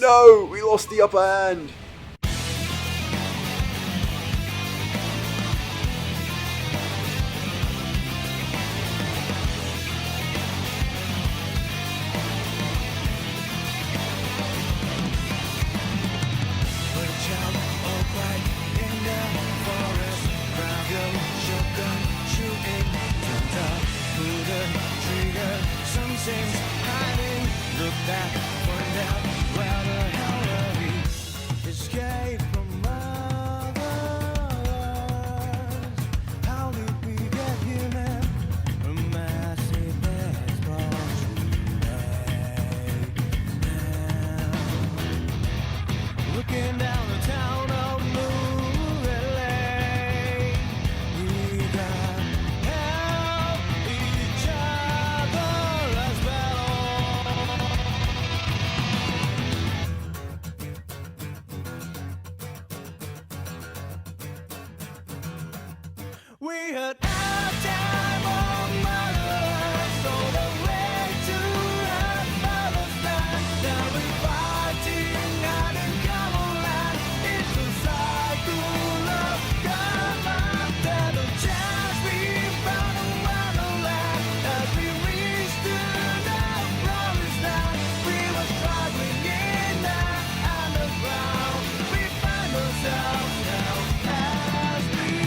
No! We lost the upper hand! We had our time on Mother, so the way to our father's land. Now we're fighting out in common land. It's a cycle of command. There's a chance we found a wonderland. As we reached to the promised land, we were struggling in the underground. We find ourselves now as we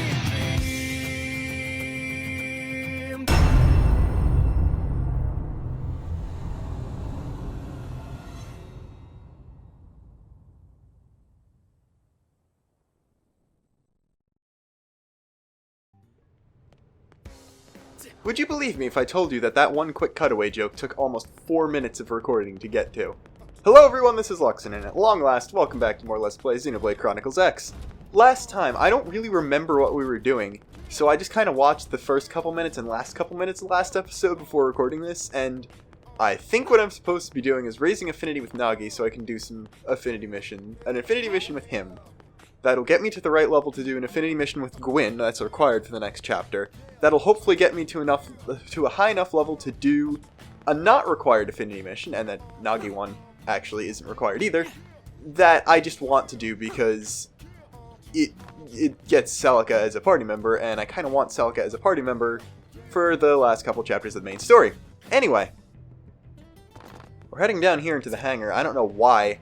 Would you believe me if I told you that that one quick cutaway joke took almost 4 minutes of recording to get to? Hello everyone, this is Luxin, and at long last, welcome back to more Let's Play Xenoblade Chronicles X. Last time, I don't really remember what we were doing, so I just kind of watched the first couple minutes and last couple minutes of the last episode before recording this, and I think what I'm supposed to be doing is raising affinity with Nagi so I can do some an affinity mission with him. That'll get me to the right level to do an affinity mission with Gwyn, that's required for the next chapter. That'll hopefully get me to a high enough level to do a not required affinity mission, and that Nagi one actually isn't required either, that I just want to do because it gets Celica as a party member, and I kind of want Celica as a party member for the last couple chapters of the main story. Anyway, we're heading down here into the hangar. I don't know why.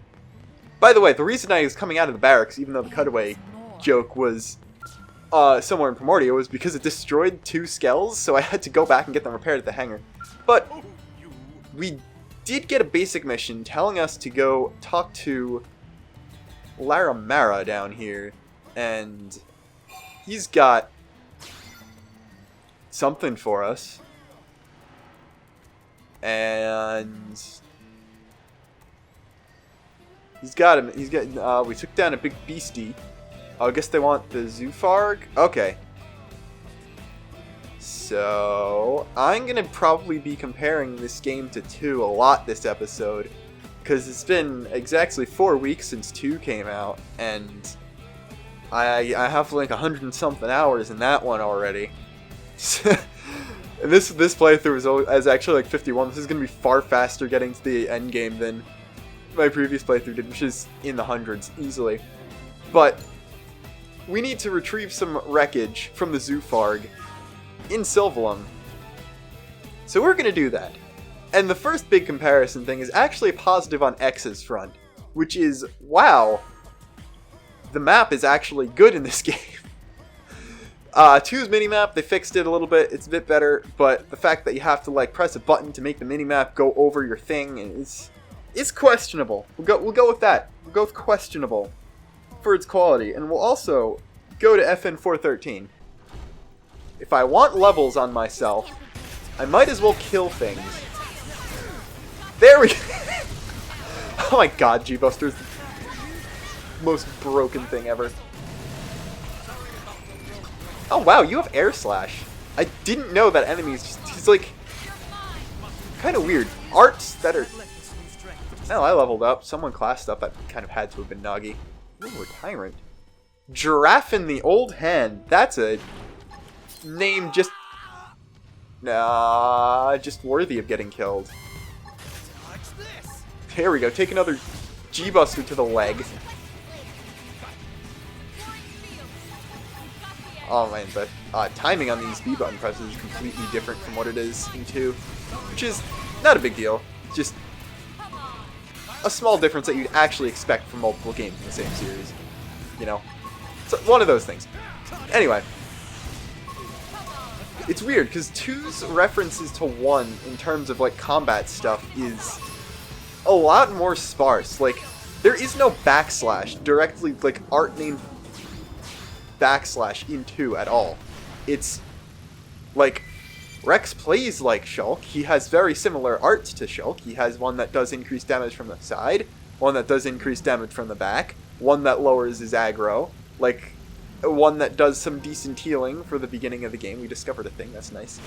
By the way, the reason I was coming out of the barracks, even though the cutaway joke was somewhere in Primordia, was because it destroyed 2 Skells, so I had to go back and get them repaired at the hangar. But we did get a basic mission telling us to go talk to Laramara down here, and he's got something for us. And we took down a big beastie. Oh, I guess they want the Zoofarg? Okay. So, I'm gonna probably be comparing this game to 2 a lot this episode, because it's been exactly 4 weeks since 2 came out, and I have like 100 and something hours in that one already. And this playthrough is actually like 51. This is gonna be far faster getting to the end game than my previous playthrough did, which is in the hundreds easily. But we need to retrieve some wreckage from the Zoofarg in Sylvalum. So we're going to do that. And the first big comparison thing is actually a positive on X's front, which is, wow, the map is actually good in this game. 2's minimap, they fixed it a little bit, it's a bit better, but the fact that you have to like press a button to make the minimap go over your thing is questionable. We'll go with that. We'll go with questionable for its quality, and we'll also go to FN 413. If I want levels on myself, I might as well kill things. There we go! Oh my god, G-Buster's the most broken thing ever. Oh wow, you have Air Slash. I didn't know that enemies he's like kind of weird. Arts that are... Oh, I leveled up. Someone classed up. That kind of had to have been Nagi. Ooh, we're Tyrant. Giraffe in the Old Hand. That's a name just worthy of getting killed. Here we go. Take another G-Buster to the leg. Oh man, but timing on these B button presses is completely different from what it is in 2, which is not a big deal. Just a small difference that you'd actually expect from multiple games in the same series. You know? So, one of those things. Anyway. It's weird, because 2's references to 1 in terms of, like, combat stuff is a lot more sparse. Like, there is no backslash, directly, like, art named backslash in 2 at all. It's, like, Rex plays like Shulk. He has very similar arts to Shulk. He has one that does increase damage from the side, one that does increase damage from the back, one that lowers his aggro, like, one that does some decent healing for the beginning of the game. We discovered a thing, that's nice.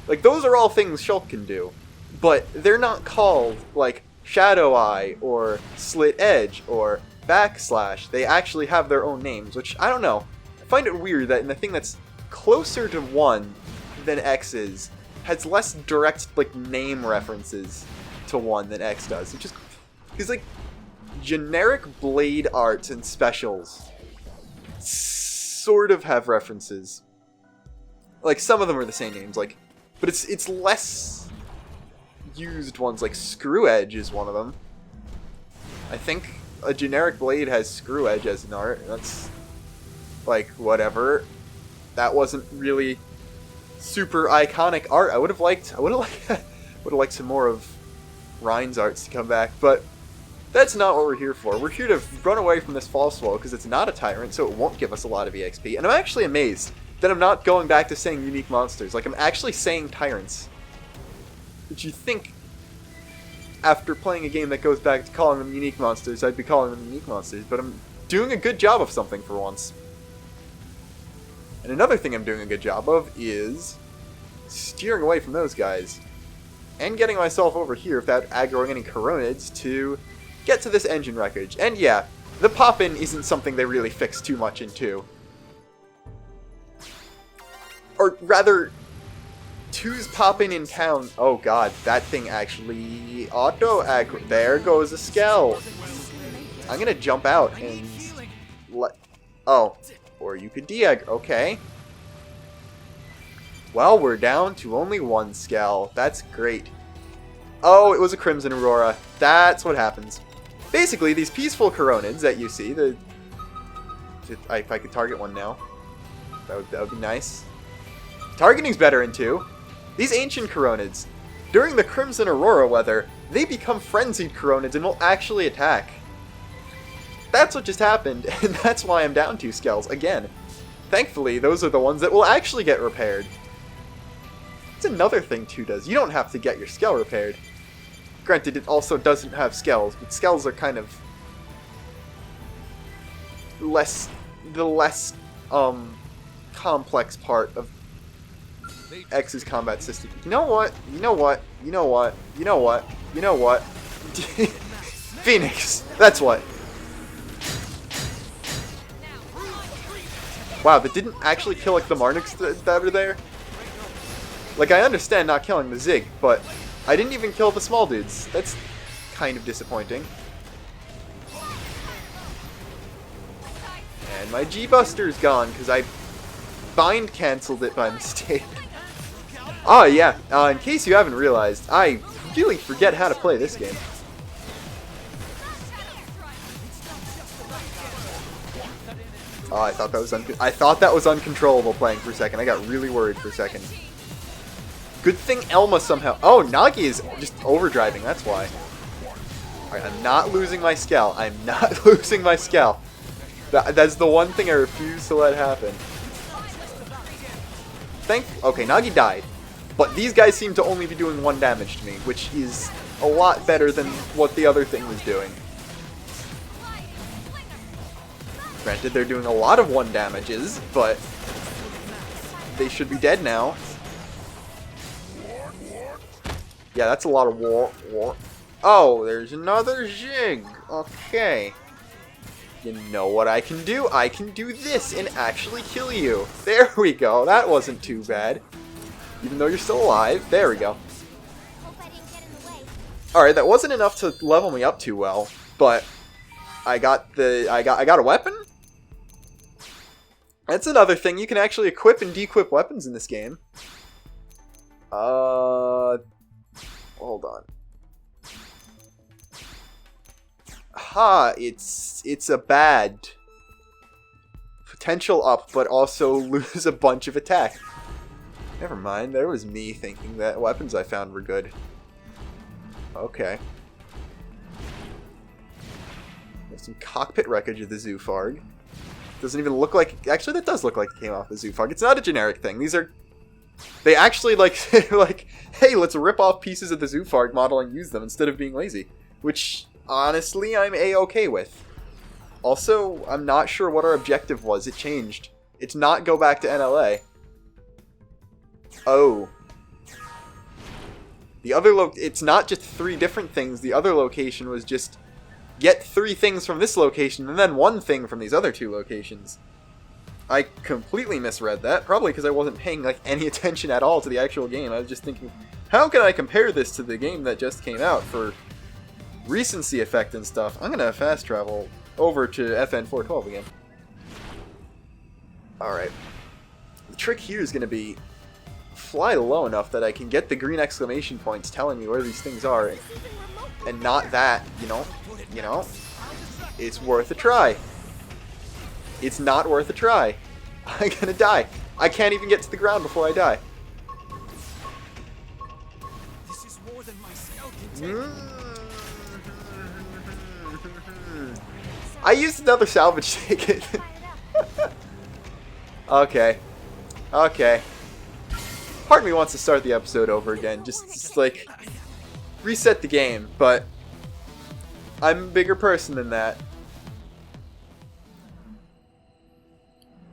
Like, those are all things Shulk can do, but they're not called, like, Shadow Eye, or Slit Edge, or Backslash. They actually have their own names, which, I don't know. I find it weird that in the thing that's closer to 1 than X is, has less direct, like, name references to 1 than X does. Which is, because, like, generic Blade arts and specials sort of have references. Like, some of them are the same names, like, but it's less used ones, like Screw Edge is one of them. I think a generic Blade has Screw Edge as an art. That's, like, whatever. That wasn't really super iconic art. I would have liked some more of Ryan's arts to come back, but that's not what we're here for. We're here to run away from this false wall because it's not a tyrant, so it won't give us a lot of EXP. And I'm actually amazed that I'm not going back to saying unique monsters. Like, I'm actually saying tyrants. Which you think, after playing a game that goes back to calling them unique monsters, I'd be calling them unique monsters, but I'm doing a good job of something for once. And another thing I'm doing a good job of is steering away from those guys. And getting myself over here without aggroing any Coronids to get to this engine wreckage. And yeah, the pop-in isn't something they really fix too much in 2. Or rather, 2's pop-in in town... Oh god, that thing actually auto-aggro... There goes a Skell! I'm gonna jump out and... Oh. Or you could de-aggro... Okay. Well, we're down to only 1 Skell. That's great. Oh, it was a Crimson Aurora. That's what happens. Basically, these peaceful Coronids that you see, if I could target one now, that would be nice. Targeting's better in 2. These ancient Coronids, during the Crimson Aurora weather, they become frenzied Coronids and will actually attack. That's what just happened, and that's why I'm down 2 Skells again. Thankfully, those are the ones that will actually get repaired. It's another thing 2 does. You don't have to get your Skell repaired. Granted, it also doesn't have Skells, but Skells are kind of the less complex part of X's combat system. You know what? You know what? You know what? You know what? You know what? Phoenix! That's what. Wow, that didn't actually kill, like, the Marnix that are there? Like, I understand not killing the Zig, but I didn't even kill the small dudes. That's kind of disappointing. And my G-Buster's gone, because I bind cancelled it by mistake. Oh, yeah, in case you haven't realized, I really forget how to play this game. Oh, I thought that was uncontrollable playing for a second. I got really worried for a second. Good thing Elma somehow... Oh, Nagi is just overdriving, that's why. Alright, I'm not losing my Skell. I'm not losing my Skell. That's the one thing I refuse to let happen. Okay, Nagi died. But these guys seem to only be doing 1 damage to me, which is a lot better than what the other thing was doing. Granted, they're doing a lot of 1 damages, but they should be dead now. Yeah, that's a lot of war. Oh, there's another Zig. Okay. You know what I can do? I can do this and actually kill you. There we go. That wasn't too bad. Even though you're still alive. There we go. Alright, that wasn't enough to level me up too well, but I got a weapon? That's another thing. You can actually equip and de-equip weapons in this game. Hold on. Ha, it's a bad. Potential up, but also lose a bunch of attack. Never mind, there was me thinking that weapons I found were good. Okay. There's some cockpit wreckage of the Zoofarg. Doesn't even look like... Actually, that does look like it came off the Zoofarg. It's not a generic thing. These are... They actually, like, like, hey, let's rip off pieces of the Zoofarg model and use them instead of being lazy. Which, honestly, I'm A-okay with. Also, I'm not sure what our objective was. It changed. It's not go back to NLA. Oh. The other it's not just 3 different things. The other location was just get 3 things from this location and then 1 thing from these other 2 locations. I completely misread that, probably because I wasn't paying like any attention at all to the actual game. I was just thinking, how can I compare this to the game that just came out for recency effect and stuff? I'm gonna fast travel over to FN 412 again. Alright. The trick here is gonna be fly low enough that I can get the green exclamation points telling me where these things are, and not that, you know, it's worth a try. It's not worth a try. I'm gonna die. I can't even get to the ground before I die. This is more than my Skell can take. I used another salvage ticket. Okay. Okay. Part of me wants to start the episode over again. Just like, reset the game, but I'm a bigger person than that.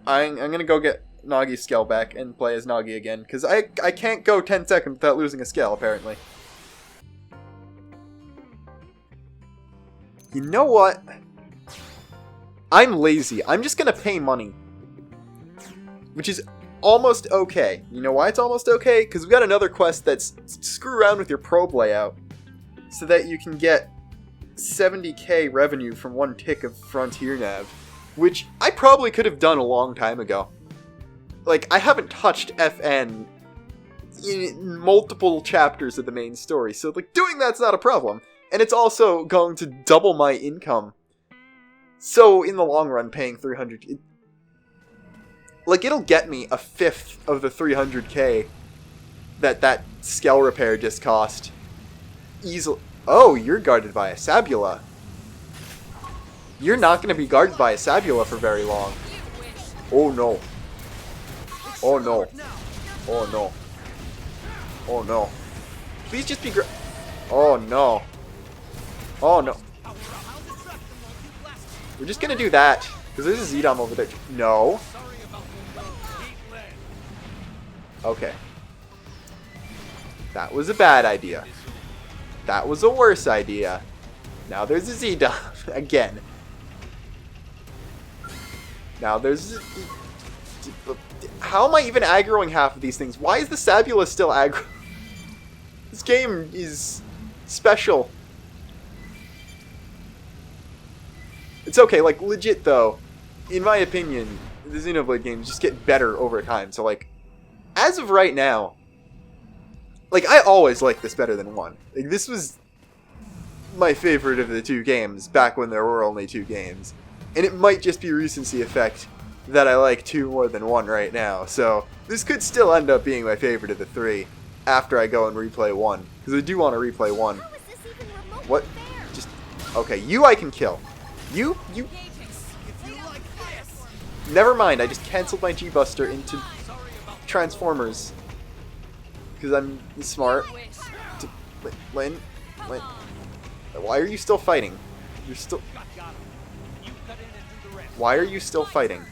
I'm gonna go get Nagi's Skell back and play as Nagi again, because I can't go 10 seconds without losing a Skell, apparently. You know what? I'm lazy. I'm just gonna pay money. Which is almost okay. You know why it's almost okay? Because we got another quest that's screw around with your probe layout so that you can get 70k revenue from 1 tick of Frontier Nav. Which I probably could have done a long time ago. Like, I haven't touched FN in multiple chapters of the main story, so like doing that's not a problem. And it's also going to double my income. So in the long run, paying 300, like it'll get me a 1/5 of the 300k that Skell repair just cost. Easily. Oh, you're guarded by a Sabula. You're not going to be guarded by a Sabula for very long. Oh no. Oh no. Oh no. Oh no. Please just be oh no. Oh no. We're just gonna do that. Because there's a Z-Dom over there. No. Okay. That was a bad idea. That was a worse idea. Now there's a Z-Dom again. Now there's... How am I even aggroing half of these things? Why is the Sabula still aggro? This game is special. It's okay, like, legit though, in my opinion, the Xenoblade games just get better over time. So, like, as of right now, like, I always like this better than 1. Like, this was my favorite of the 2 games back when there were only 2 games. And it might just be recency effect that I like 2 more than 1 right now. So, this could still end up being my favorite of the 3 after I go and replay 1. Because I do want to replay 1. What? Just, okay, you I can kill. You. Never mind, I just canceled my G-Buster into Transformers. Because I'm smart. Lynn, why are you still fighting? You're still... Why are you still fighting?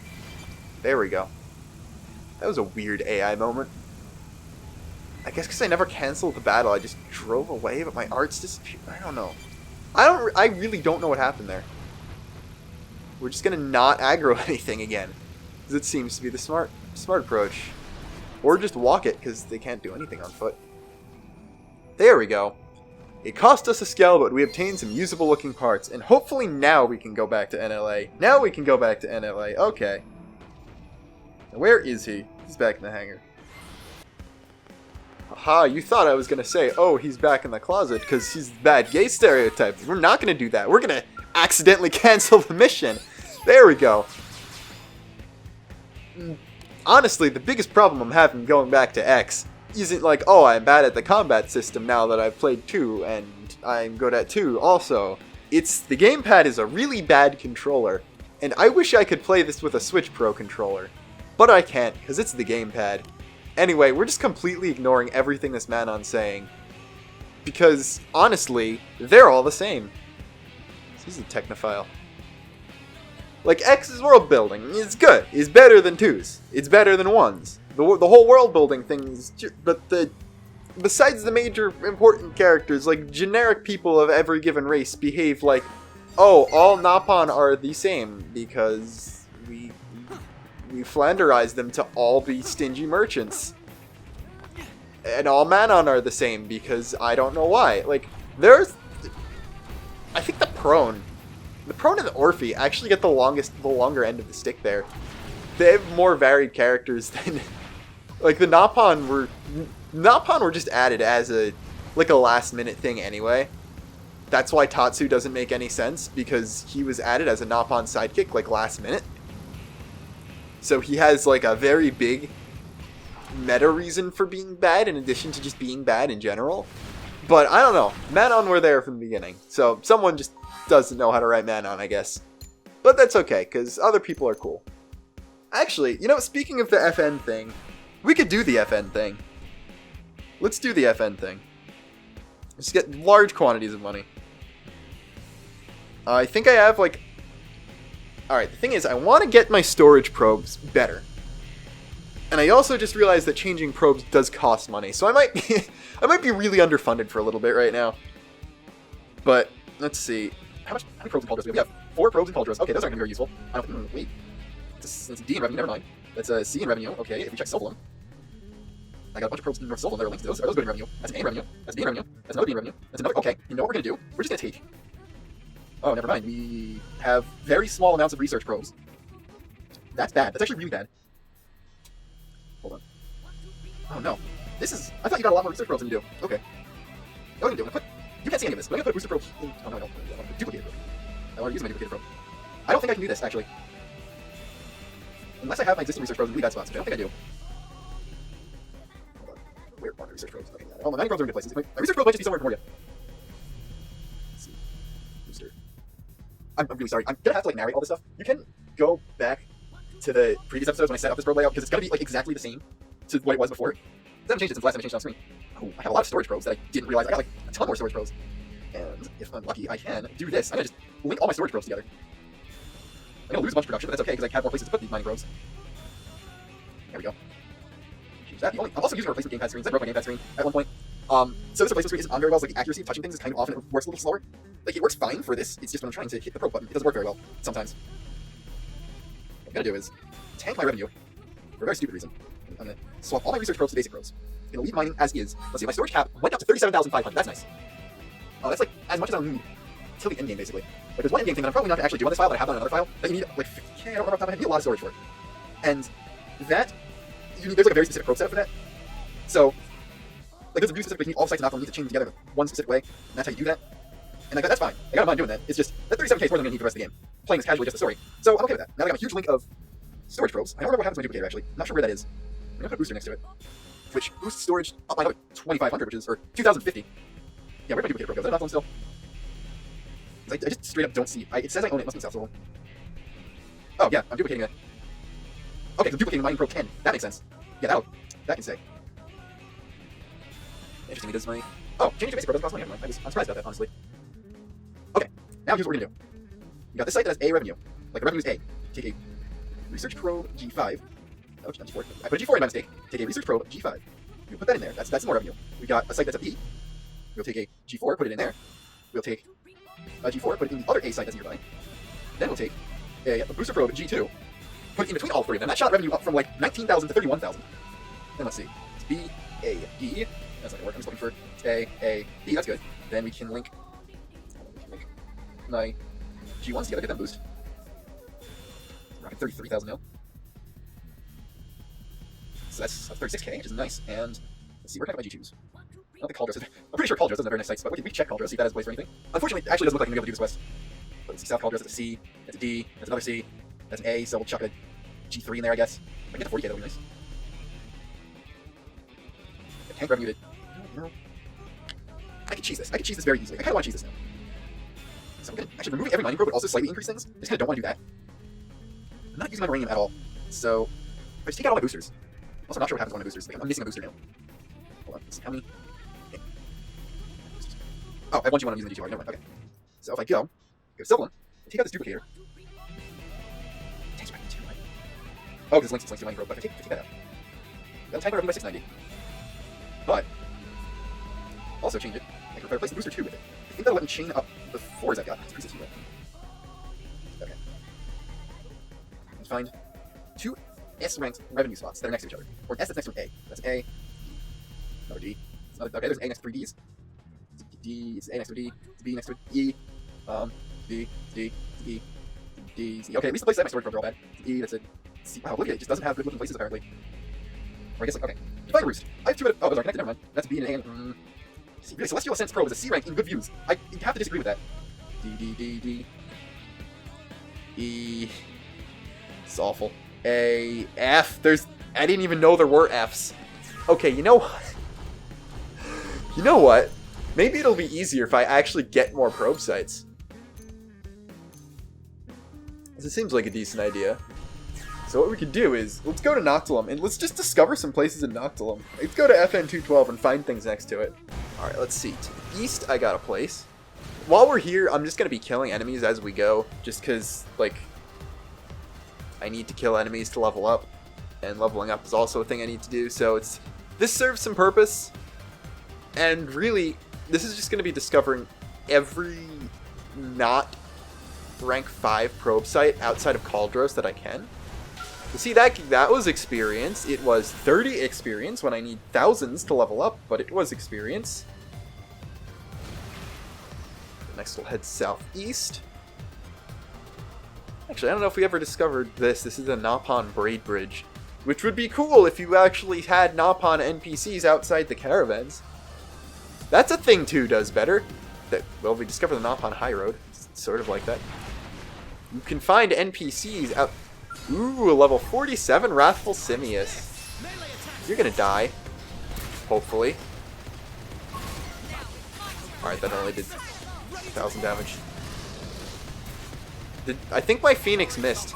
There we go. That was a weird AI moment. I guess because I never canceled the battle, I just drove away, but my arts disappeared. I don't know. I really don't know what happened there. We're just gonna not aggro anything again, because it seems to be the smart approach. Or just walk it, because they can't do anything on foot. There we go. It cost us a Skell, but we obtained some usable looking parts, and hopefully now we can go back to NLA. Now we can go back to NLA, okay. Now where is he? He's back in the hangar. Haha, you thought I was gonna say, oh, he's back in the closet because he's bad gay stereotypes. We're not gonna do that. We're gonna accidentally cancel the mission. There we go. Honestly, the biggest problem I'm having going back to X isn't like, oh, I'm bad at the combat system now that I've played 2, and I'm good at 2 also. It's the gamepad is a really bad controller, and I wish I could play this with a Switch Pro controller. But I can't, because it's the gamepad. Anyway, we're just completely ignoring everything this Manon's saying. Because, honestly, they're all the same. He's a technophile. Like, X's world building is good. It's better than 2's. It's better than 1's. The whole world building thing is besides the major important characters, like, generic people of every given race behave like, oh, all Napon are the same because we Flanderized them to all be stingy merchants. And all Manon are the same because I don't know why. Like, I think the Prone and the Orphe actually get the longer end of the stick there. They have more varied characters than, like, the Napon were just added as a last minute thing anyway. That's why Tatsu doesn't make any sense, because he was added as a Napon sidekick, like, last minute. So he has, like, a very big meta reason for being bad in addition to just being bad in general. But I don't know. Manon were there from the beginning. So someone just doesn't know how to write Manon, I guess. But that's okay, because other people are cool. Actually, you know, speaking of the FN thing, we could do the FN thing. Let's do the FN thing. Just get large quantities of money. I think I have, like... Alright, the thing is, I want to get my storage probes better. And I also just realized that changing probes does cost money, so I might be really underfunded for a little bit right now. But, let's see. How many probes in Pauldros do we have? We have 4 probes in Pauldros. Okay, those aren't going to be very useful. I don't think... wait. That's D in revenue, never mind. That's a C in revenue. Okay, if we check Solvolum. I got a bunch of probes in North Solvolum that are linked to those. Are those good in revenue? That's an A in revenue. That's a D in revenue. That's another D in revenue. That's another... Okay, you know what we're going to do? We're just going to take... Oh, never mind. We have very small amounts of research probes. That's bad. That's actually really bad. Hold on. Oh, no. This is... I thought you got a lot more research probes than you do. Okay. What are you going to do? You can't see any of this, but I'm going to put a booster probe in... Oh, no, I don't. I want a duplicated probe. I want to use my duplicated probe. I don't think I can do this, actually. Unless I have my existing research probes in really bad spots, which I don't think I do. Hold on. Where are my research probes? Okay, yeah. Oh, my mining probes are in good places. My research probe might just be somewhere in Primordia. Let's see. Booster. I'm really sorry. I'm gonna have to, like, narrate all this stuff. You can go back to the previous episodes when I set up this probe layout, because it's gonna be, like, exactly the same to what it was before. It hasn't changed it since the last time I changed it on screen. Oh, I have a lot of storage probes that I didn't realize. I got, like, a ton more storage probes. And if I'm lucky, I can do this. I'm gonna just link all my storage probes together. I'm gonna lose a bunch of production, but that's okay, because I have more places to put these mining probes. There we go. Change that. I'm also using a replacement gamepad screens. I broke my gamepad screen at one point. So this replacement screen isn't on very well, so like the accuracy of touching things is kind of off, and it works a little slower. Like, it works fine for this, it's just when I'm trying to hit the probe button, it doesn't work very well, sometimes. What I'm gonna do is tank my revenue, for a very stupid reason. I'm gonna swap all my research probes to basic probes. I'm gonna leave mining as is. Let's see, my storage cap went up to 37,500, that's nice. Oh, that's like as much as I'll need till the end game, basically. Like, there's one end game thing that I'm probably not gonna actually do on this file, but I have on another file, that you need, like, 50K, I don't remember off the top of my head, you need a lot of storage for it. And that, there's like a very specific probe setup for that. So, like, there's a view specific, you need all sites and not need to chain them together in one specific way, and that's how you do that. And like, that's fine. I don't mind doing that. It's just, that 37K is more than I'm gonna need for the rest of the game. Playing this casually, just a story. So, I'm okay with that. Now I got a huge link of storage probes. I don't remember what happens to my duplicator, actually. I'm not sure where that is. I'm gonna put a booster next to it, which boosts storage up by another 2,500, which is, or 2,050. Yeah, where's my duplicator probe go? Is that another one still? I just straight up don't see. It says I own it. It must be South Solon. Oh, yeah, I'm duplicating it. Okay, so duplicating mining probe 10. That makes sense. Yeah, that can stay. Interesting, does my... Oh, changing to basic probe doesn't cost money. I'm surprised about that, honestly. Okay, now here's what we're gonna do. We got this site that has A revenue. Like, the revenue is A. Take a research probe G5. Oh, not G4. I put a G4 in by mistake. Take a research probe G5. We'll put that in there. That's more revenue. We got a site that's a B. We'll take a G4, put it in there. We'll take a G4, put it in the other A site that's nearby. Then we'll take a booster probe G2, put it in between all 3 of them. That shot revenue up from like 19,000 to 31,000. Then let's see. It's B, A, D, That's not gonna work. I'm just looking for A, B. That's good. Then we can link my G1s together, get them boost. Rocking 33,000 now. So that's 36k, which is nice. And let's see, where can I get my G2s? I don't think Cauldros is. I'm pretty sure Cauldros doesn't have very nice sights, but we can check Cauldros, see if that has a place for anything. Unfortunately, it actually doesn't look like I'm going to be able to do this quest. But let's see, South Cauldros, that's a C, that's a D, that's another C, that's an A, so we'll chuck a G3 in there, I guess. If I can get to 40k, that'll be nice. Tank revenue. No. I can cheese this. I can cheese this very easily. I kind of want to cheese this now. So I'm going to actually remove every mining probe, but also slightly increase things. I just kind of don't want to do that. I'm not using my Uranium at all. So, if I just take out all my boosters. I'm also not sure what happens on my boosters. Like, I'm missing a booster now. Hold on. Let's see how many. Okay. Oh, I have one G1 I'm using the G2 already. Never mind. Okay. So if I go Silver one, take out this duplicator. Takes my G2, right? Oh, because it's linked to mining probe, but if I take that out. That'll tank my revenue by 690. But, also change it. I can replace the booster 2 with it. I think that'll let me chain up the 4s I've got. It's 360 right? Okay. Let's find 2 S-ranked revenue spots that are next to each other. Or S that's next to an A. That's an A. Another D. Another, okay, there's an A next to 3 Ds. It's D, it's A next to a D. It's B next to an E. D, D, D, D, C. Okay, at least the place that my storage probe are all bad. It's E, that's a C. Wow, look at it. It just doesn't have good looking places apparently. Or I guess, like, okay. Divine Roost. I have 2 oh, those are connected, never mind. That's B and A and see, really, Celestial Ascent's probe is a C rank in good views. I have to disagree with that. D, D, D, D. E. It's awful. A, F. I didn't even know there were Fs. Okay, you know what? You know what? Maybe it'll be easier if I actually get more probe sites. This seems like a decent idea. So what we could do is, let's go to Noctilum, and let's just discover some places in Noctilum. Let's go to FN212 and find things next to it. Alright, let's see. To the east, I got a place. While we're here, I'm just going to be killing enemies as we go, just because, like, I need to kill enemies to level up, and leveling up is also a thing I need to do, so this serves some purpose, and really, this is just going to be discovering every not rank 5 probe site outside of Cauldros that I can. You see, that was experience. It was 30 experience when I need thousands to level up, but it was experience. Next we'll head southeast. Actually, I don't know if we ever discovered this. This is a Napon Braid Bridge, which would be cool if you actually had Napon NPCs outside the caravans. That's a thing 2 does better. Well, we discovered the Napon High Road. It's sort of like that. You can find NPCs out... Ooh, a level 47 Wrathful Simius. You're gonna die. Hopefully. Alright, that only did 1,000 damage. I think my Phoenix missed.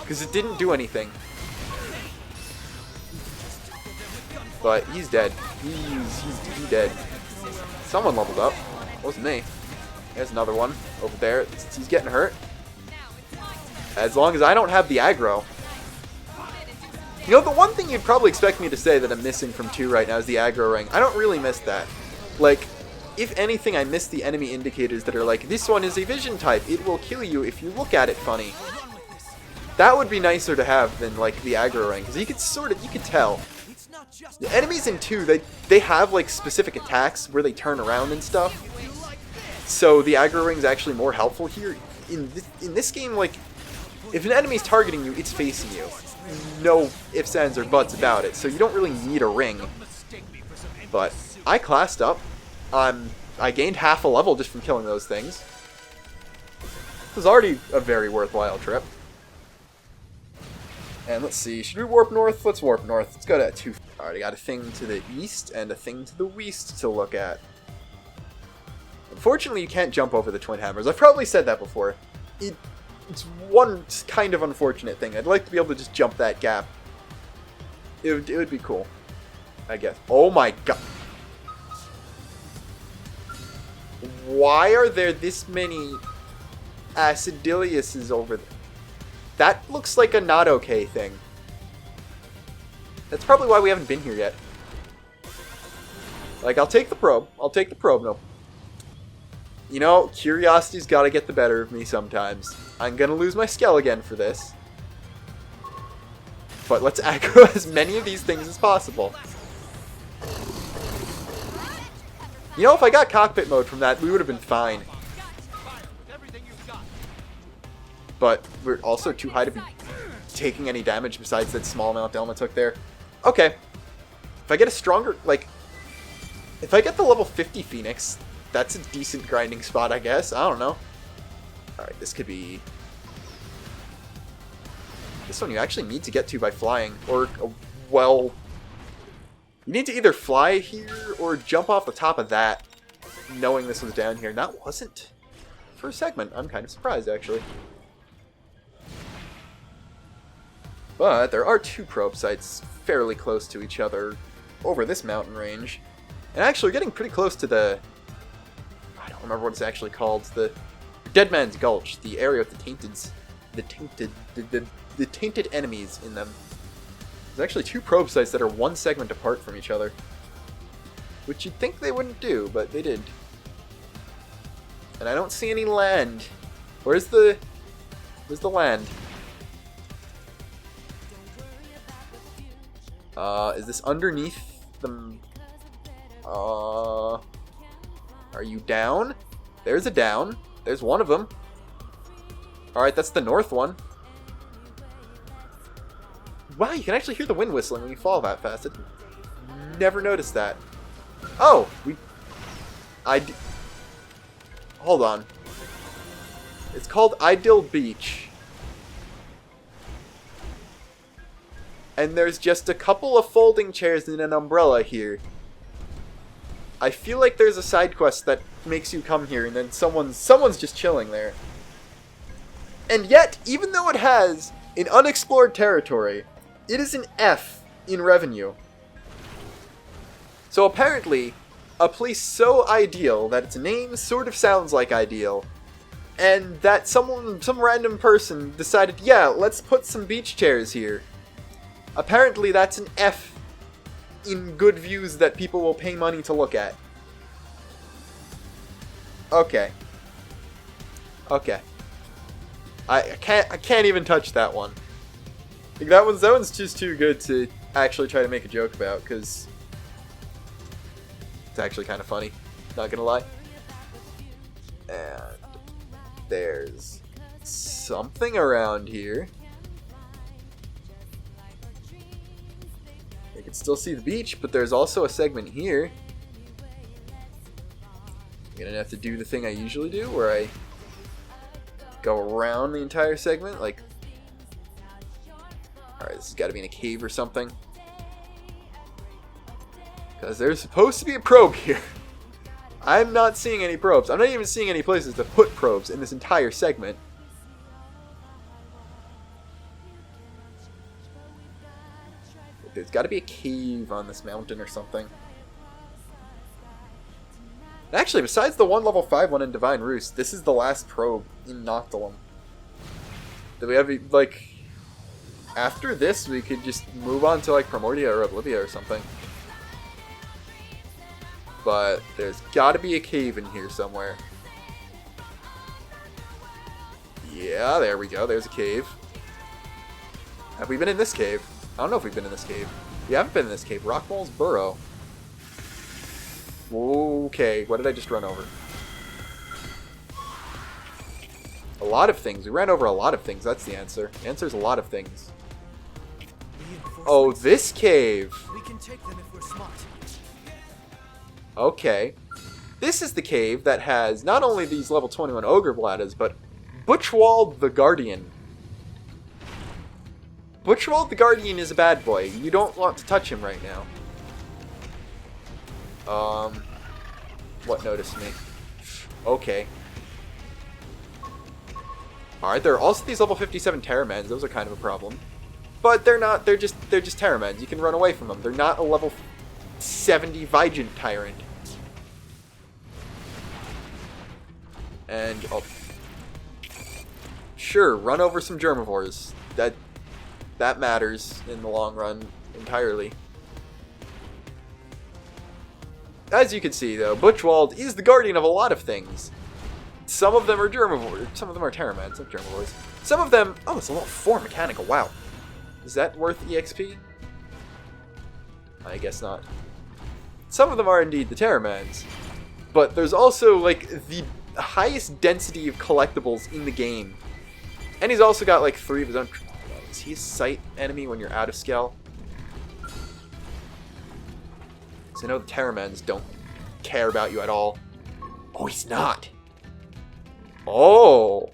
Because it didn't do anything. But he's dead. He's dead. Someone leveled up. It wasn't me. There's another one over there. He's getting hurt. As long as I don't have the aggro. You know, the one thing you'd probably expect me to say that I'm missing from 2 right now is the aggro ring. I don't really miss that. Like, if anything, I miss the enemy indicators that are like, this one is a vision type. It will kill you if you look at it funny. That would be nicer to have than, like, the aggro ring. Because you could tell. The enemies in 2, they have, like, specific attacks where they turn around and stuff. So the aggro ring's actually more helpful here. In this game, like, if an enemy's targeting you, it's facing you. No ifs, ands, or buts about it, so you don't really need a ring. But I classed up. I gained half a level just from killing those things. This was already a very worthwhile trip. And let's see, should we warp north? Let's warp north. Let's go to 2. Alright, I got a thing to the east and a thing to the west to look at. Unfortunately, you can't jump over the Twin Hammers. I've probably said that before. It's one kind of unfortunate thing. I'd like to be able to just jump that gap. It would be cool, I guess. Oh my god. Why are there this many Acidiliuses over there? That looks like a not okay thing. That's probably why we haven't been here yet. Like, I'll take the probe. No. You know, curiosity's gotta get the better of me sometimes. I'm gonna lose my Skell again for this. But let's aggro as many of these things as possible. You know, if I got cockpit mode from that, we would have been fine. But we're also too high to be taking any damage besides that small amount Delma took there. Okay. If I get a stronger, like, if I get the level 50 Phoenix, that's a decent grinding spot, I guess. I don't know. Alright, this could be... This one you actually need to get to by flying. Or, well... You need to either fly here or jump off the top of that, knowing this was down here. And that wasn't for a segment. I'm kind of surprised, actually. But there are two probe sites fairly close to each other over this mountain range. And actually, we're getting pretty close to the... I don't remember what it's actually called. The Dead Man's Gulch. The area with the tainted enemies in them. There's actually two probe sites that are one segment apart from each other. Which you'd think they wouldn't do, but they did. And I don't see any land. Where's the land? Is this underneath the... Are you down? There's a down. There's one of them. Alright, that's the north one. Wow, you can actually hear the wind whistling when you fall that fast. I never noticed that. Oh! Hold on. It's called Ideal Beach. And there's just a couple of folding chairs and an umbrella here. I feel like there's a side quest that makes you come here and then someone's just chilling there. And yet, even though it has an unexplored territory, it is an F in revenue. So apparently, a place so ideal that its name sort of sounds like ideal, and that some random person decided, yeah, let's put some beach chairs here. Apparently that's an F in good views that people will pay money to look at. Okay. Okay. I can't even touch that one. Like, that one's just too good to actually try to make a joke about, because it's actually kind of funny, not gonna lie. And there's something around here. I can still see the beach, but there's also a segment here. I'm gonna have to do the thing I usually do, where I go around the entire segment, like... Alright, this has got to be in a cave or something. Because there's supposed to be a probe here. I'm not seeing any probes. I'm not even seeing any places to put probes in this entire segment. There's got to be a cave on this mountain or something. Actually, besides the one level 5 one in Divine Roost, this is the last probe in Noctilum. Do we have, like... After this, we could just move on to, like, Primordia or Oblivia or something. But there's gotta be a cave in here somewhere. Yeah, there we go. There's a cave. Have we been in this cave? I don't know if we've been in this cave. We haven't been in this cave. Rockmole's Burrow. Okay, what did I just run over? A lot of things. We ran over a lot of things. That's the answer. The answer is a lot of things. Oh, this cave. We can take them if we're smart. Okay. This is the cave that has not only these level 21 Ogre Bladas, but Butchwald the Guardian. Butchwald the Guardian is a bad boy. You don't want to touch him right now. What noticed me? Okay. Alright, there are also these level 57 Terramans. Those are kind of a problem. But they're not, they're just Terramans. You can run away from them. They're not a level 70 Vigent Tyrant. And, sure, run over some Germivores. That matters in the long run entirely. As you can see, though, Butchwald is the guardian of a lot of things. Some of them are Germivores. Some of them are Terramans, not Germivores. Some of them... Oh, it's a level 4 mechanical. Wow. Is that worth EXP? I guess not. Some of them are indeed the Terramans. but there's also like the highest density of collectibles in the game. And he's also got like 3 of his own. Is he a sight enemy when you're out of Skell? Because I know the Terramens don't care about you at all. Oh, he's not. Oh.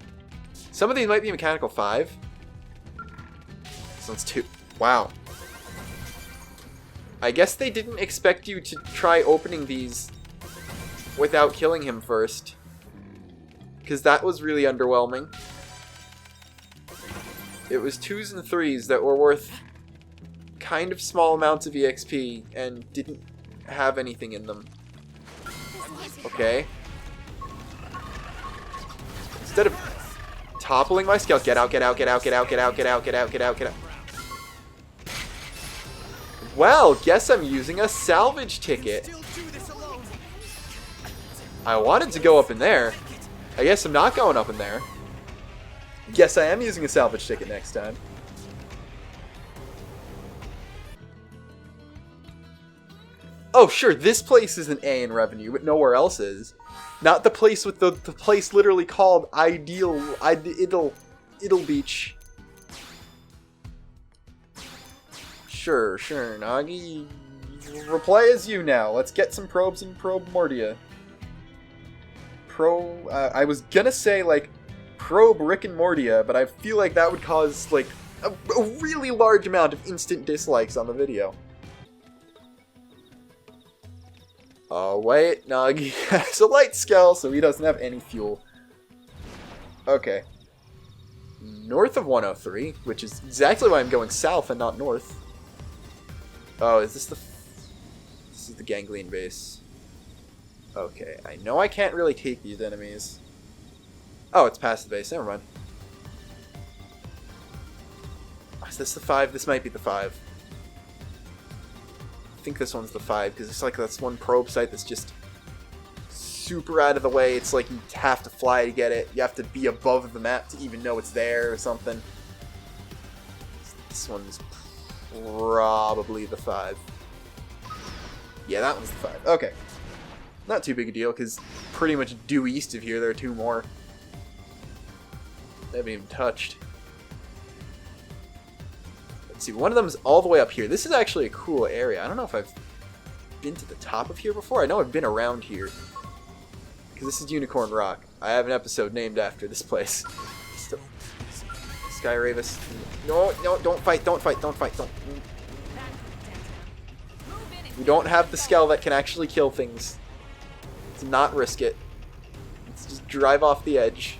Some of these might be Mechanical 5. This one's 2. Wow. I guess they didn't expect you to try opening these without killing him first. Because that was really underwhelming. It was 2s and 3s that were worth kind of small amounts of EXP and didn't have anything in them. Okay. Instead of toppling my Skell, get out, get out, get out, get out, get out, get out, get out, get out, get out. Well, guess I'm using a salvage ticket. I wanted to go up in there. I guess I'm not going up in there. Guess I am using a salvage ticket next time. Oh, sure, this place is an A in revenue, but nowhere else is. Not the place with the place literally called Idle Beach. Sure, Nagi. Reply as you now. Let's get some probes in Primordia. I was gonna say, like, probe Rick and Mordia, but I feel like that would cause, like, a really large amount of instant dislikes on the video. Oh, wait, Nagi has a light Skell, so he doesn't have any fuel. Okay. North of 103, which is exactly why I'm going south and not north. Oh, is this the... This is the Ganglion base. Okay, I know I can't really take these enemies. Oh, it's past the base, never mind. Is this the 5? This might be the 5. I think this one's the 5, because it's like that's one probe site that's just super out of the way. It's like you have to fly to get it. You have to be above the map to even know it's there or something. This one's probably the 5. Yeah, that one's the 5. Okay. Not too big a deal, because pretty much due east of here there are 2 more. They haven't even touched. Let's see, one of them is all the way up here. This is actually a cool area. I don't know if I've been to the top of here before. I know I've been around here. Because this is Unicorn Rock. I have an episode named after this place. Still. Sky Ravis. No, don't fight, don't. We don't have the Skell that can actually kill things. Let's not risk it. Let's just drive off the edge.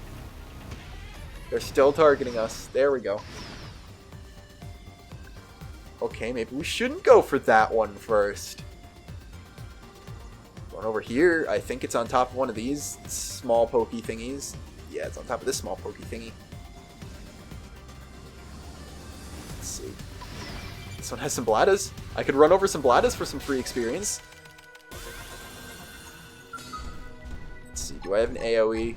They're still targeting us. There we go. Okay, maybe we shouldn't go for that one first. Going over here, I think it's on top of one of these small pokey thingies. Yeah, it's on top of this small pokey thingy. Let's see. This one has some Bladas. I could run over some Bladas for some free experience. Let's see, do I have an AoE?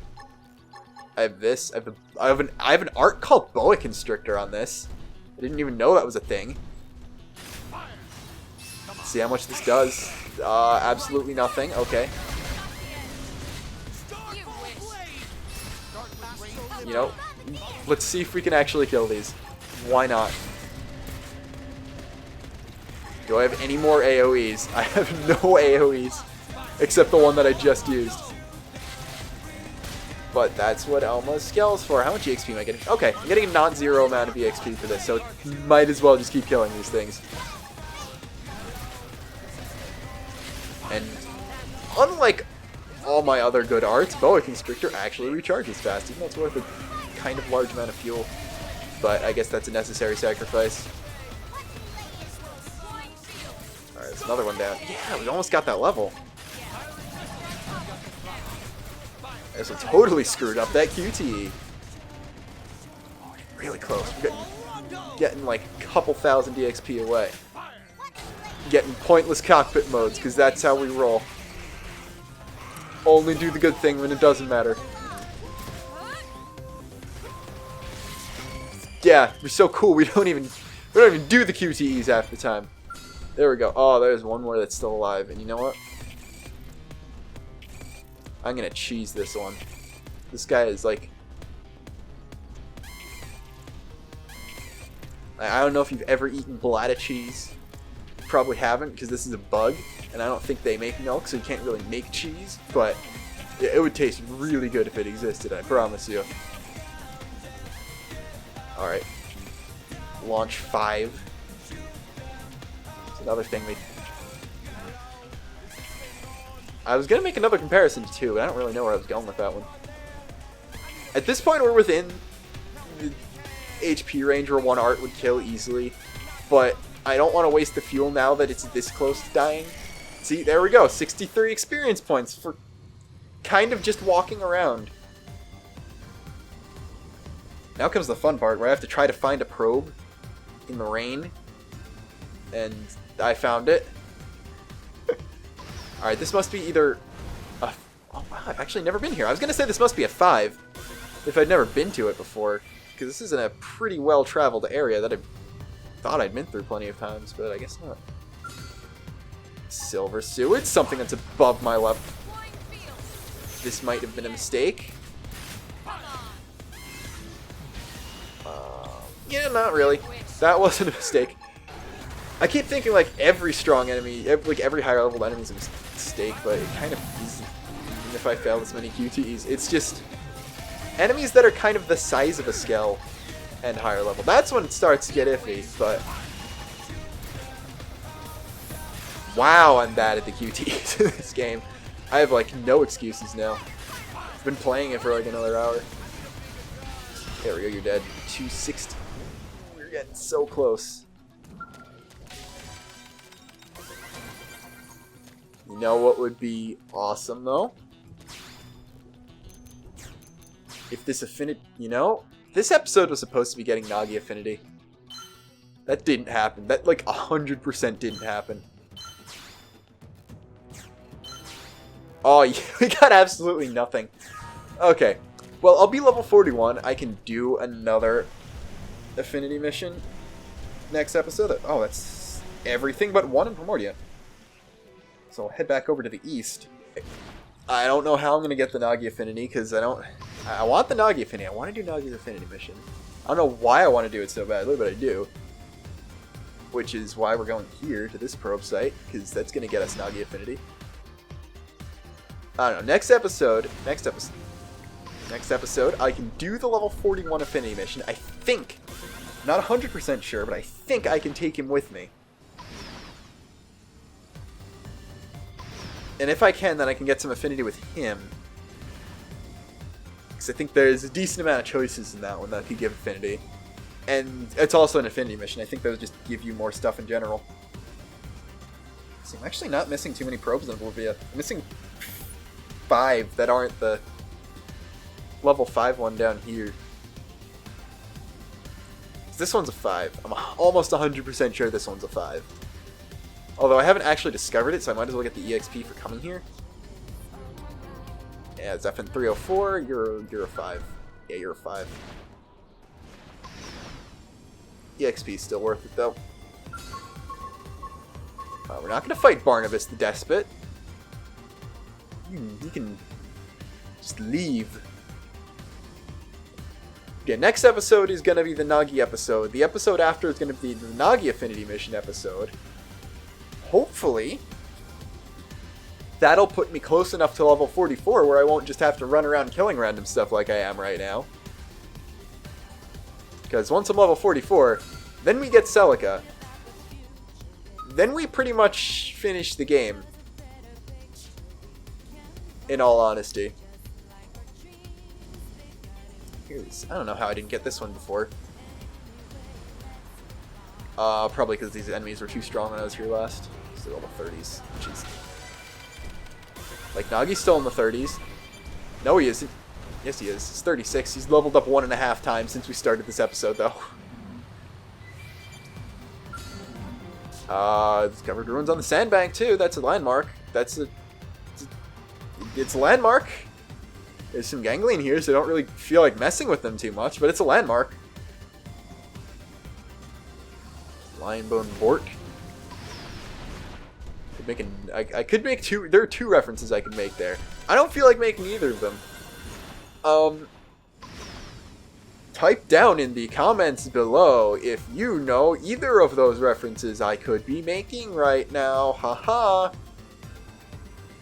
I have this. I have an art called Boa Constrictor on this. I didn't even know that was a thing. Let's see how much this does. Absolutely nothing. Okay. You know, let's see if we can actually kill these. Why not? Do I have any more AoEs? I have no AoEs. Except the one that I just used. But that's what Elma's Skell is for. How much EXP am I getting? Okay, I'm getting a non-zero amount of EXP for this, so might as well just keep killing these things. And unlike all my other good arts, Boa Constrictor actually recharges fast, even though it's worth a kind of large amount of fuel. But I guess that's a necessary sacrifice. Alright, there's another one down. Yeah, we almost got that level. So totally screwed up that QTE. Oh, really close. We're getting like a couple thousand EXP away. Getting pointless cockpit modes, because that's how we roll. Only do the good thing when it doesn't matter. Yeah, we're so cool. We don't even do the QTEs half the time. There we go. Oh, there's one more that's still alive, and you know what? I'm gonna cheese this one. This guy is like... I don't know if you've ever eaten blata cheese. You probably haven't, because this is a bug, and I don't think they make milk, so you can't really make cheese, but it would taste really good if it existed, I promise you. Alright. Launch 5. It's another thing we... I was going to make another comparison to 2, but I don't really know where I was going with that one. At this point, we're within the HP range where 1 art would kill easily, but I don't want to waste the fuel now that it's this close to dying. See, there we go, 63 experience points for kind of just walking around. Now comes the fun part, where I have to try to find a probe in the rain, and I found it. Alright, this must be either a... Oh wow, I've actually never been here. I was going to say this must be a 5, if I'd never been to it before, because this is in a pretty well-traveled area that I thought I'd been through plenty of times, but I guess not. Silver sewage, something that's above my level. This might have been a mistake. Yeah, not really. That wasn't a mistake. I keep thinking like every strong enemy, like every higher level enemy is a mistake, but it kind of isn't. Even if I fail this many QTEs, it's just enemies that are kind of the size of a Skell and higher level. That's when it starts to get iffy, but... Wow, I'm bad at the QTEs in this game. I have like no excuses now. I've been playing it for like another hour. There we go, you're dead. 260. We're getting so close. You know what would be awesome though? If this affinity, you know, this episode was supposed to be getting Nagi affinity. That didn't happen. That like 100% didn't happen. Oh, yeah, we got absolutely nothing. Okay. Well, I'll be level 41. I can do another affinity mission next episode. Oh, that's everything but 1 in Primordia. So I'll head back over to the east. I don't know how I'm going to get the Nagi affinity, because I want the Nagi affinity. I want to do Nagi's affinity mission. I don't know why I want to do it so badly, but I do. Which is why we're going here to this probe site, because that's going to get us Nagi affinity. I don't know. Next episode, I can do the level 41 affinity mission. I think, not 100% sure, but I think I can take him with me. And if I can, then I can get some affinity with him. Because I think there's a decent amount of choices in that one that could give affinity. And it's also an affinity mission. I think those just give you more stuff in general. So I'm actually not missing too many probes in Oblivion. I'm missing 5 that aren't the level 5 one down here. This one's a 5. I'm almost 100% sure this one's a 5. Although I haven't actually discovered it, so I might as well get the EXP for coming here. Yeah, it's FN 304. You're a 5. Yeah, you're a 5. EXP is still worth it, though. We're not going to fight Barnabas the Despot. You can just leave. Yeah, next episode is going to be the Nagi episode. The episode after is going to be the Nagi Affinity Mission episode. Hopefully, that'll put me close enough to level 44 where I won't just have to run around killing random stuff like I am right now. Because once I'm level 44, then we get Celica. Then we pretty much finish the game. In all honesty. I don't know how I didn't get this one before. Probably because these enemies were too strong when I was here last. Still level 30s, which is... Like, Nagi's still in the 30s. No, he isn't. Yes, he is. He's 36. He's leveled up 1.5 times since we started this episode, though. Discovered ruins on the sandbank, too. That's a landmark. It's a landmark. There's some ganglion here, so I don't really feel like messing with them too much, but it's a landmark. Lionbone Bort. I could make two. There are 2 references I could make there. I don't feel like making either of them. Type down in the comments below if you know either of those references I could be making right now. Haha.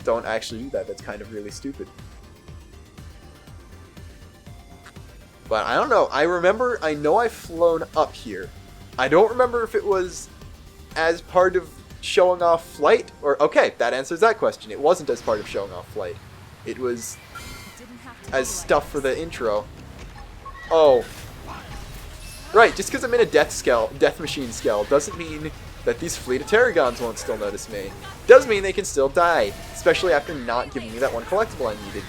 Don't actually do that. That's kind of really stupid. But I don't know. I know I've flown up here. I don't remember if it was as part of showing off flight or... Okay, that answers that question. It wasn't as part of showing off flight. It was as stuff for the intro. Oh. Right, just because I'm in a death machine Skell doesn't mean that these fleet of Tarragons won't still notice me. Does mean they can still die, especially after not giving me that one collectible I needed.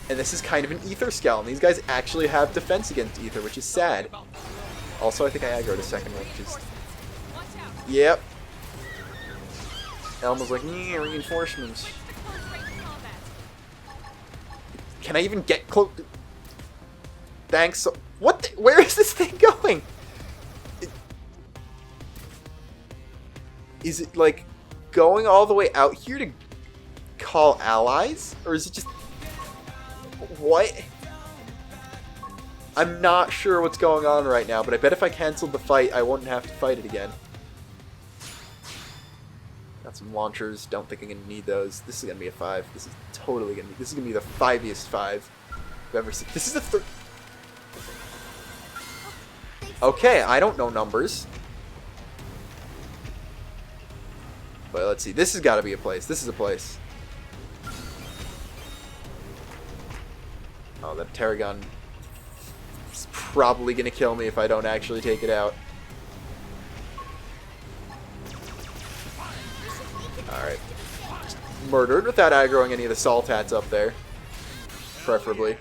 And this is kind of an Ether Skell, and these guys actually have defense against Ether, which is sad. Also, I think I aggroed a second one, which is... Yep. Elma's like, yeah, reinforcements. Can I even get close? Thanks. What? Where is this thing going? Is it like going all the way out here to call allies, or is it just what? I'm not sure what's going on right now, but I bet if I canceled the fight, I wouldn't have to fight it again. Got some launchers. Don't think I'm gonna need those. This is gonna be a 5. This is totally gonna be. This is gonna be the 5iest 5 I've ever seen. This is the third. Okay, I don't know numbers. But let's see. This has got to be a place. This is a place. Oh, that Tarragon is probably going to kill me if I don't actually take it out. Alright. Just murdered without aggroing any of the Saltats up there. Preferably.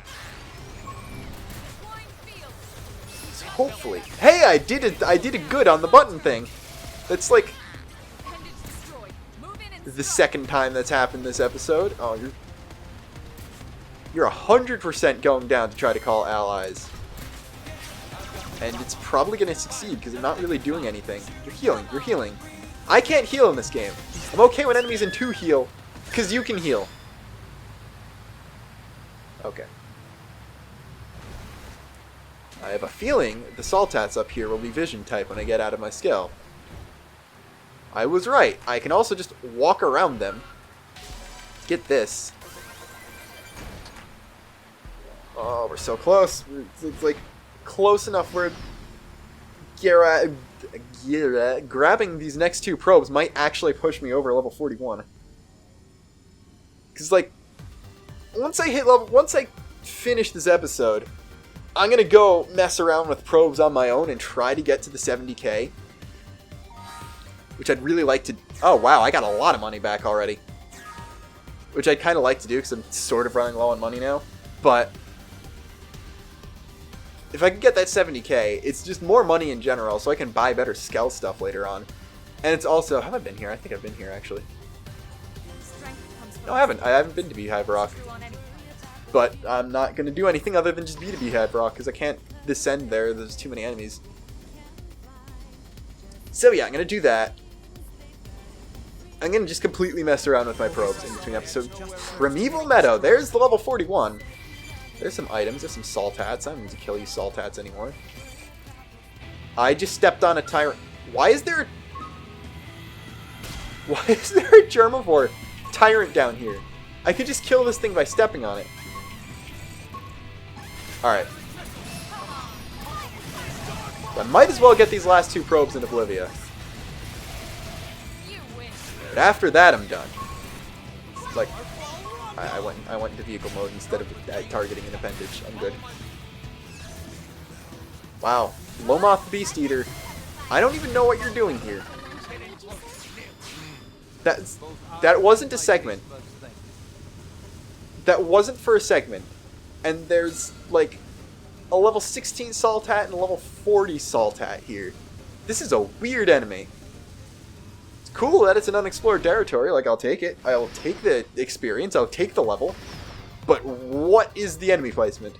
So hopefully. Hey, I did it good on the button thing. That's like the second time that's happened this episode. Oh, you're 100% going down to try to call allies. And it's probably going to succeed because they're not really doing anything. You're healing. You're healing. I can't heal in this game. I'm okay when enemies in 2 heal because you can heal. Okay. I have a feeling the Saltats up here will be Vision type when I get out of my Skell. I was right. I can also just walk around them. Get this. Oh, we're so close. It's like close enough where grabbing these next 2 probes might actually push me over level 41. Because like once I finish this episode, I'm gonna go mess around with probes on my own and try to get to the 70k. Which I'd really like to... Oh, wow, I got a lot of money back already. Which I'd kind of like to do, because I'm sort of running low on money now. But if I can get that 70k, it's just more money in general, so I can buy better Skell stuff later on. And it's also... Have I been here? I think I've been here, actually. No, I haven't. I haven't been to Beehive Rock. But I'm not going to do anything other than just be to Beehive Rock, because I can't descend there. There's too many enemies. So yeah, I'm going to do that. I'm going to just completely mess around with my probes in between episodes. Primeval Meadow. There's the level 41. There's some items. There's some Saltats. I don't need to kill you Saltats anymore. I just stepped on a tyrant. Why is there a Germivore tyrant down here? I could just kill this thing by stepping on it. Alright. I might as well get these last 2 probes in Oblivia. But after that, I'm done. It's like I went into vehicle mode instead of targeting an appendage. I'm good. Wow, Lomoth Beast Eater. I don't even know what you're doing here. That wasn't a segment. That wasn't for a segment. And there's like a level 16 Saltat and a level 40 Saltat here. This is a weird enemy. It's cool that it's an unexplored territory. Like, I'll take it. I'll take the experience. I'll take the level. But what is the enemy placement?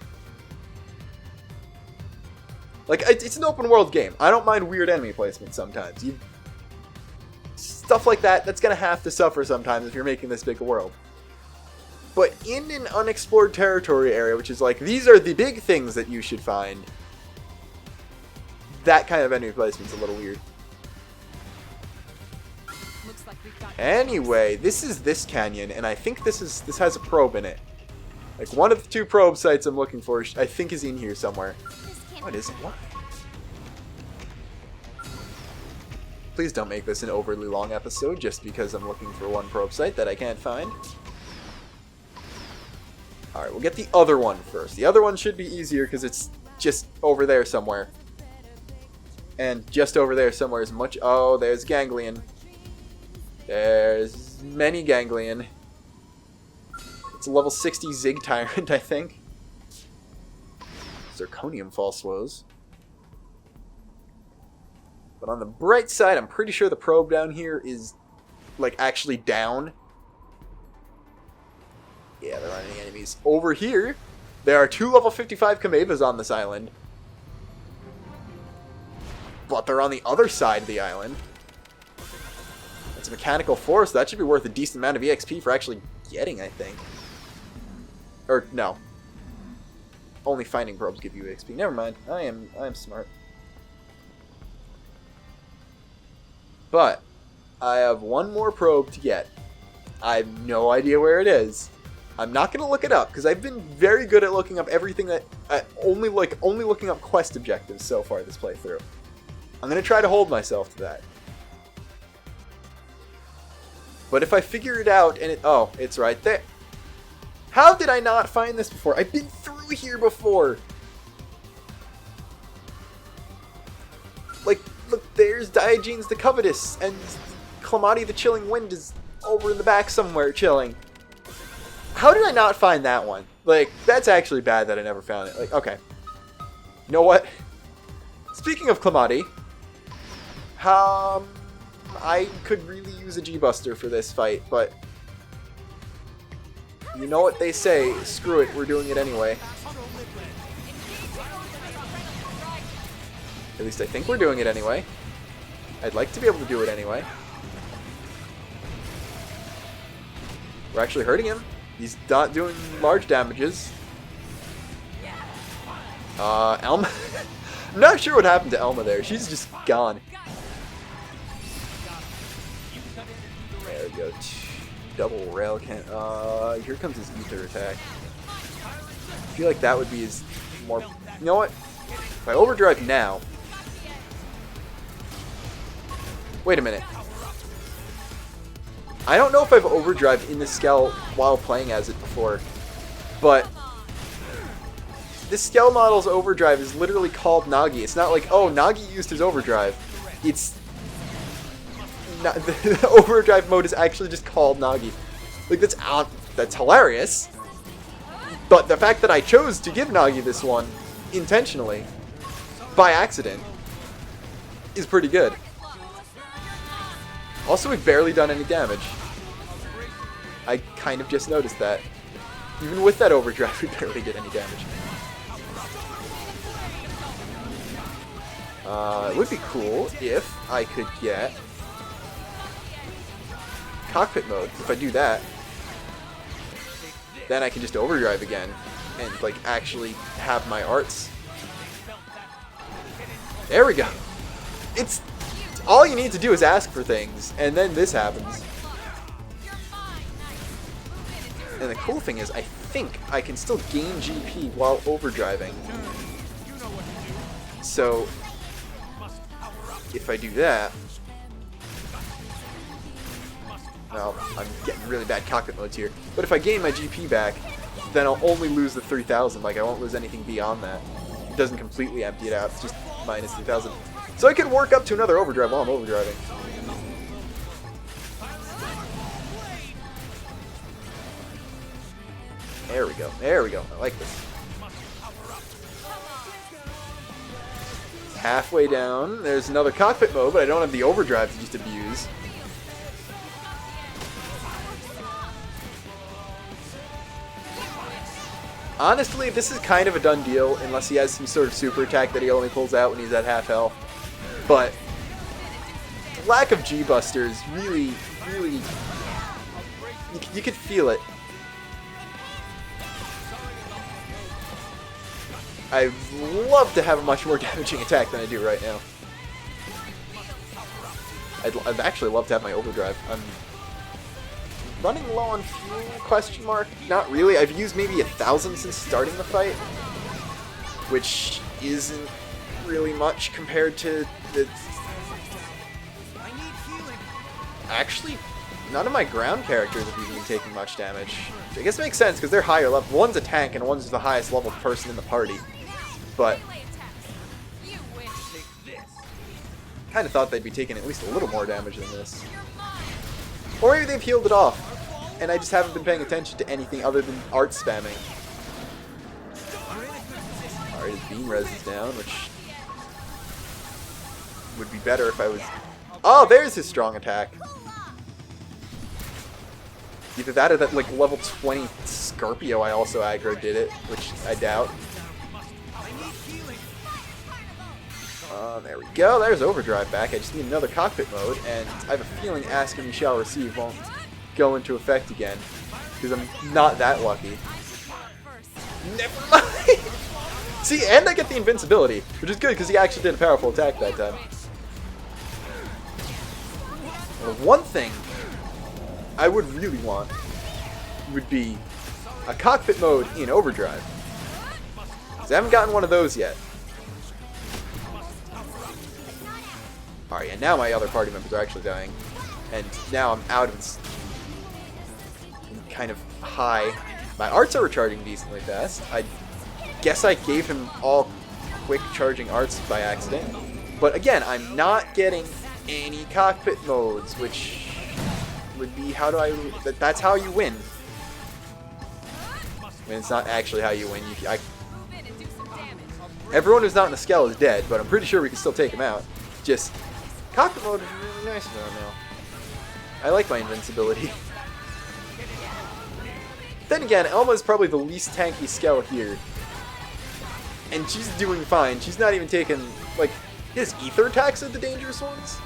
Like, it's an open world game. I don't mind weird enemy placement sometimes. Stuff like that, that's going to have to suffer sometimes if you're making this big a world. but in an unexplored territory area, which is like, these are the big things that you should find, that kind of enemy placement's a little weird. Looks like we've got Anyway, this is this canyon, and I think this has a probe in it. Like, one of the 2 probe sites I'm looking for, I think, is in here somewhere. What is it? What? Please don't make this an overly long episode just because I'm looking for one probe site that I can't find. Alright, we'll get the other one first. The other one should be easier because it's just over there somewhere. And just over there somewhere is much... Oh, there's ganglion. There's many ganglion. It's a level 60 Zig Tyrant, I think. Zirconium false woes. But on the bright side, I'm pretty sure the probe down here is, like, actually down. Yeah, there aren't any enemies. Over here, there are 2 level 55 Kamevas on this island. But they're on the other side of the island. It's a mechanical force. That should be worth a decent amount of EXP for actually getting, I think. Or, no. Only finding probes give you EXP. Never mind. I am smart. But I have one more probe to get. I have no idea where it is. I'm not gonna look it up because I've been very good at looking up everything that only looking up quest objectives so far this playthrough. I'm gonna try to hold myself to that. But if I figure it out and it's right there. How did I not find this before? I've been through here before. Like, look, there's Diogenes the Covetous, and Clamati the Chilling Wind is over in the back somewhere chilling. How did I not find that one? Like, that's actually bad that I never found it. Like, okay. You know what? Speaking of Clamati, I could really use a G-Buster for this fight, but you know what they say, screw it, we're doing it anyway. At least I think we're doing it anyway. I'd like to be able to do it anyway. We're actually hurting him. He's not doing large damages. Elma. I'm not sure what happened to Elma there. She's just gone. There we go. Double rail can. Here comes his ether attack. I feel like that would be his more. You know what? If I overdrive now. Wait a minute. I don't know if I've overdrive in the Skell while playing as it before, but this Skell model's overdrive is literally called Nagi. It's not like, oh, Nagi used his overdrive. It's not, the overdrive mode is actually just called Nagi. Like, that's hilarious. But the fact that I chose to give Nagi this one intentionally, by accident, is pretty good. Also, we've barely done any damage. I kind of just noticed that. Even with that overdrive, we barely did any damage. It would be cool if I could get cockpit mode. If I do that, then I can just overdrive again and, like, actually have my arts. There we go. It's all you need to do is ask for things, and then this happens. And the cool thing is, I think I can still gain GP while overdriving. So, if I do that, well, I'm getting really bad cockpit modes here. But if I gain my GP back, then I'll only lose the 3,000. Like, I won't lose anything beyond that. It doesn't completely empty it out. It's just minus 3,000. So I can work up to another overdrive while I'm overdriving. There we go. There we go. I like this. Halfway down, there's another cockpit mode, but I don't have the overdrive to just abuse. Honestly, this is kind of a done deal, unless he has some sort of super attack that he only pulls out when he's at half health. But lack of G-Busters really, you could feel it. I'd love to have a much more damaging attack than I do right now. I'd actually love to have my overdrive. I'm running low on fuel, question mark? Not really. I've used maybe 1,000 since starting the fight, which isn't really much compared to the... Actually, none of my ground characters have even been taking much damage. I guess it makes sense because they're higher level. One's a tank and one's the highest level person in the party. But kind of thought they'd be taking at least a little more damage than this. Or maybe they've healed it off, and I just haven't been paying attention to anything other than art spamming. Alright, his beam res is down, which would be better if I was... Oh, there's his strong attack. Either that or that like level 20 Scorpio I also aggro did it, which I doubt. There we go, there's overdrive back. I just need another cockpit mode, and I have a feeling Ask and You Shall Receive won't go into effect again, because I'm not that lucky. Never mind! See, and I get the invincibility, which is good because he actually did a powerful attack that time. Well, one thing I would really want would be a cockpit mode in overdrive. Because I haven't gotten one of those yet. Alright, and now my other party members are actually dying. And now I'm out of kind of high. My arts are recharging decently fast. I guess I gave him all quick charging arts by accident. But again, I'm not getting any cockpit modes, which would be how do I... That's how you win. I mean, it's not actually how you win. Everyone who's not in the Skell is dead, but I'm pretty sure we can still take him out. Just... Cockpit mode is really nice now. I like my invincibility. Then again, Elma's probably the least tanky Skell here. And she's doing fine. She's not even taking, like, his ether attacks are the dangerous ones.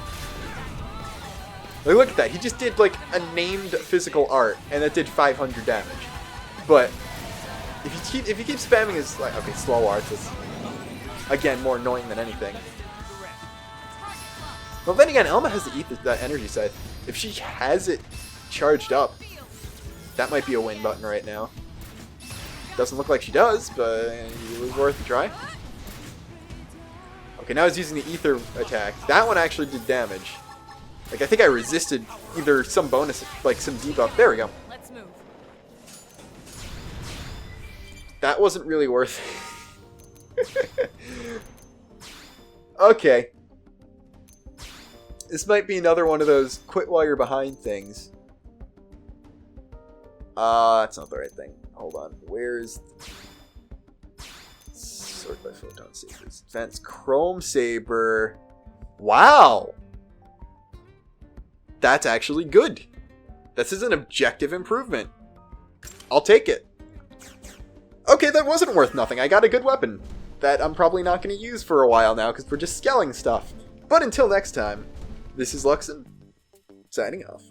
Like, look at that. He just did, like, a named physical art, and that did 500 damage. But, if you keep spamming his, like, okay, slow arts is, again, more annoying than anything. Well, then again, Elma has the ether, that energy scythe. If she has it charged up, that might be a win button right now. Doesn't look like she does, but it was worth a try. Okay, now he's using the ether attack. That one actually did damage. Like, I think I resisted either some bonus, like some debuff. There we go. Let's move. That wasn't really worth it. Okay. This might be another one of those quit while you're behind things. That's not the right thing. Hold on. Where's... Sort by Photon Sabers. Advanced Chrome Saber. Wow! That's actually good. This is an objective improvement. I'll take it. Okay, that wasn't worth nothing. I got a good weapon that I'm probably not going to use for a while now because we're just skelling stuff. But until next time, this is Luxin, signing off.